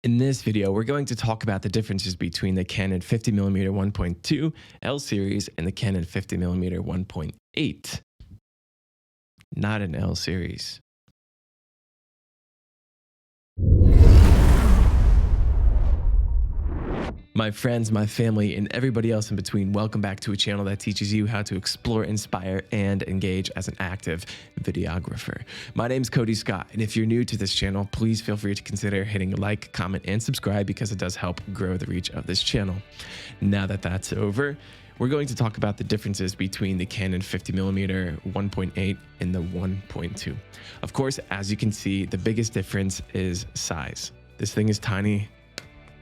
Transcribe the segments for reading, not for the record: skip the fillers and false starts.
In this video, we're going to talk about the differences between the Canon 50mm 1.2 L series and the Canon 50mm 1.8. Not an L series. My friends, my family, and everybody else in between, welcome back to a channel that teaches you how to explore, inspire, and engage as an active videographer. My name's Cody Scott, and if you're new to this channel, please feel free to consider hitting like, comment, and subscribe because it does help grow the reach of this channel. Now that that's over, we're going to talk about the differences between the Canon 50mm 1.8 and the 1.2. Of course, as you can see, the biggest difference is size. This thing is tiny,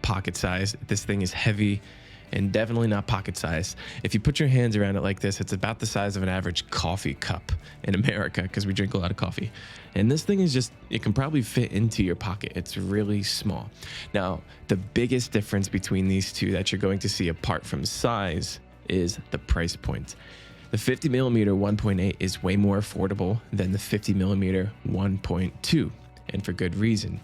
pocket size. This thing is heavy and definitely not pocket size. If you put your hands around it like this, it's about the size of an average coffee cup in America because we drink a lot of coffee. And this thing is just, it can probably fit into your pocket. It's really small. Now, the biggest difference between these two that you're going to see apart from size is the price point. The 50mm 1.8 is way more affordable than the 50mm 1.2. And for good reason.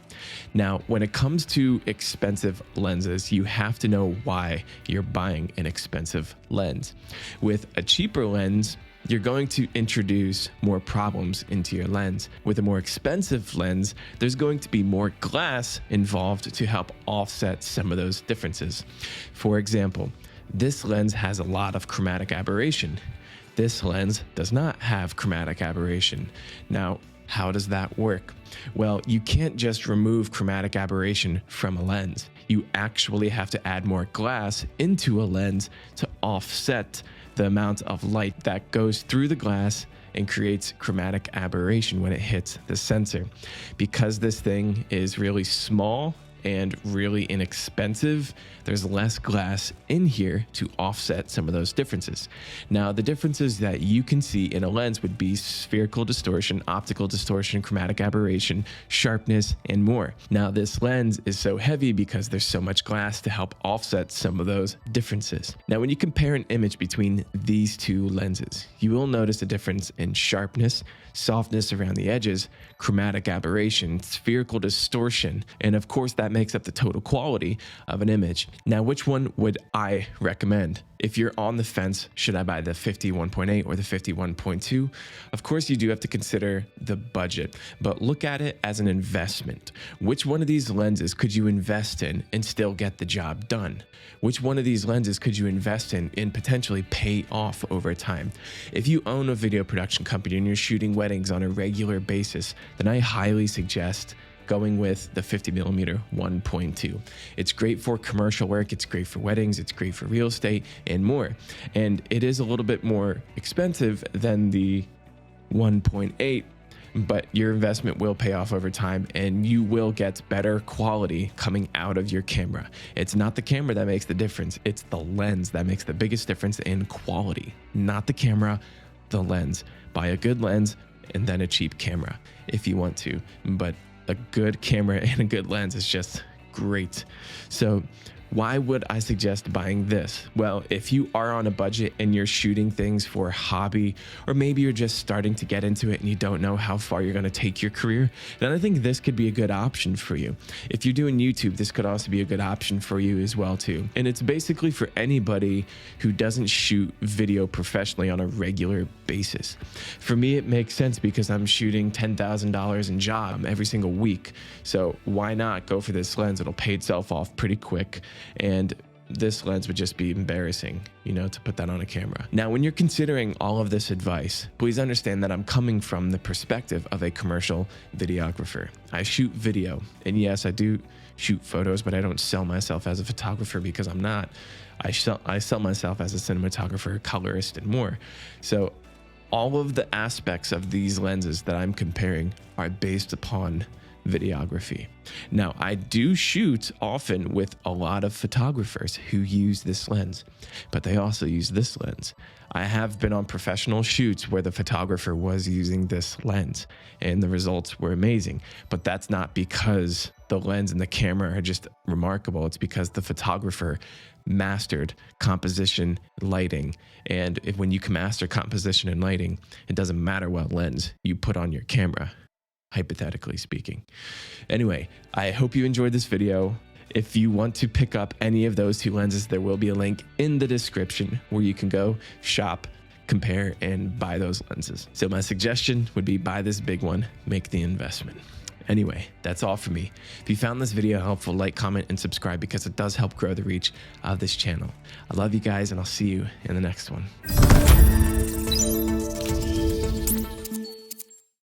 Now, when it comes to expensive lenses, you have to know why you're buying an expensive lens. With a cheaper lens, you're going to introduce more problems into your lens. With a more expensive lens, there's going to be more glass involved to help offset some of those differences. For example, this lens has a lot of chromatic aberration. This lens does not have chromatic aberration. Now, how does that work? Well, you can't just remove chromatic aberration from a lens. You actually have to add more glass into a lens to offset the amount of light that goes through the glass and creates chromatic aberration when it hits the sensor. Because this thing is really small and really inexpensive, there's less glass in here to offset some of those differences. Now, the differences that you can see in a lens would be spherical distortion, optical distortion, chromatic aberration, sharpness, and more. Now, this lens is so heavy because there's so much glass to help offset some of those differences. Now, when you compare an image between these two lenses, you will notice a difference in sharpness, softness around the edges, chromatic aberration, spherical distortion, and of course that makes up the total quality of an image. Now, which one would I recommend? If you're on the fence, should I buy the 51.8 or the 51.2? Of course, you do have to consider the budget, but look at it as an investment. Which one of these lenses could you invest in and still get the job done? Which one of these lenses could you invest in and potentially pay off over time? If you own a video production company and you're shooting weddings on a regular basis, then I highly suggest going with the 50mm 1.2. It's great for commercial work, it's great for weddings, it's great for real estate, and more. And it is a little bit more expensive than the 1.8, but your investment will pay off over time and you will get better quality coming out of your camera. It's not the camera that makes the difference, it's the lens that makes the biggest difference in quality. Not the camera, the lens. Buy a good lens and then a cheap camera if you want to, but a good camera and a good lens is just great. So why would I suggest buying this? Well, if you are on a budget and you're shooting things for a hobby, or maybe you're just starting to get into it and you don't know how far you're going to take your career, then I think this could be a good option for you. If you're doing YouTube, this could also be a good option for you as well too. And it's basically for anybody who doesn't shoot video professionally on a regular basis. For me, it makes sense because I'm shooting $10,000 in job every single week. So why not go for this lens? It'll pay itself off pretty quick. And this lens would just be embarrassing, you know, to put that on a camera. Now, when you're considering all of this advice, please understand that I'm coming from the perspective of a commercial videographer. I shoot video, and yes, I do shoot photos, but I don't sell myself as a photographer because I'm not. I sell myself as a cinematographer, colorist, and more. So all of the aspects of these lenses that I'm comparing are based upon videography. Now, I do shoot often with a lot of photographers who use this lens, but they also use this lens. I have been on professional shoots where the photographer was using this lens and the results were amazing, but that's not because the lens and the camera are just remarkable. It's because the photographer mastered composition, lighting, and when you can master composition and lighting, it doesn't matter what lens you put on your camera. hypothetically speaking. Anyway, I hope you enjoyed this video. If you want to pick up any of those 2 lenses, there will be a link in the description where you can go shop, compare, and buy those lenses. So my suggestion would be buy this big one, make the investment. Anyway, that's all for me. If you found this video helpful, like, comment, and subscribe because it does help grow the reach of this channel. I love you guys, and I'll see you in the next one.